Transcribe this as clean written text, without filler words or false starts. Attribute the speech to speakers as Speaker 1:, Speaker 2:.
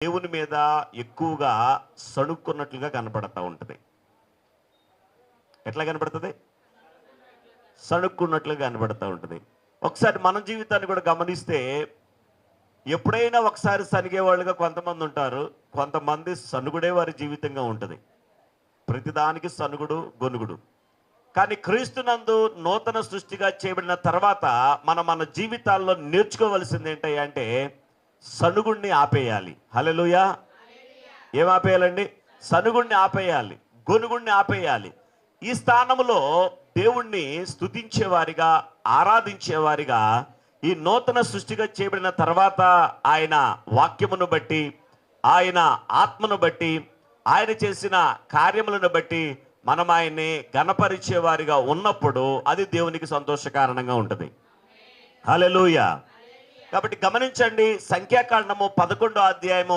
Speaker 1: దేవుని మీద ఎక్కువగా సణుక్కున్నట్లుగా కనపడతా ఉంటుంది. ఎట్లా కనపడుతుంది? సణుక్కున్నట్లుగా కనపడతా ఉంటుంది. ఒకసారి మన జీవితాన్ని కూడా గమనిస్తే ఎప్పుడైనా ఒకసారి సనిగేవాళ్ళుగా కొంతమంది ఉంటారు, కొంతమంది సనుగుడే వారి జీవితంగా ఉంటుంది. ప్రతిదానికి సనుగుడు గొనుగుడు. కానీ క్రీస్తునందు నూతన సృష్టిగా చేయబడిన తర్వాత మన జీవితాల్లో నేర్చుకోవలసింది ఏంటంటే సనుగుణ్ణి ఆపేయాలి. హల్లెలూయా. ఏం ఆపేయాలండి? సనుగుణ్ణి ఆపేయాలి, గొనుగుణ్ణి ఆపేయాలి. ఈ స్థానంలో దేవుణ్ణి స్తుతించేవారిగా, ఆరాధించేవారిగా ఈ నూతన సృష్టిగా చేయబడిన తర్వాత ఆయన వాక్యమును బట్టి, ఆయన ఆత్మను బట్టి, ఆయన చేసిన కార్యములను బట్టి మనం ఆయన్ని ఘనపరిచేవారిగా ఉన్నప్పుడు అది దేవునికి సంతోషకారణంగా ఉంటుంది. హల్లెలూయా. కాబట్టి గమనించండి, సంఖ్యాకాండము 11వ అధ్యాయము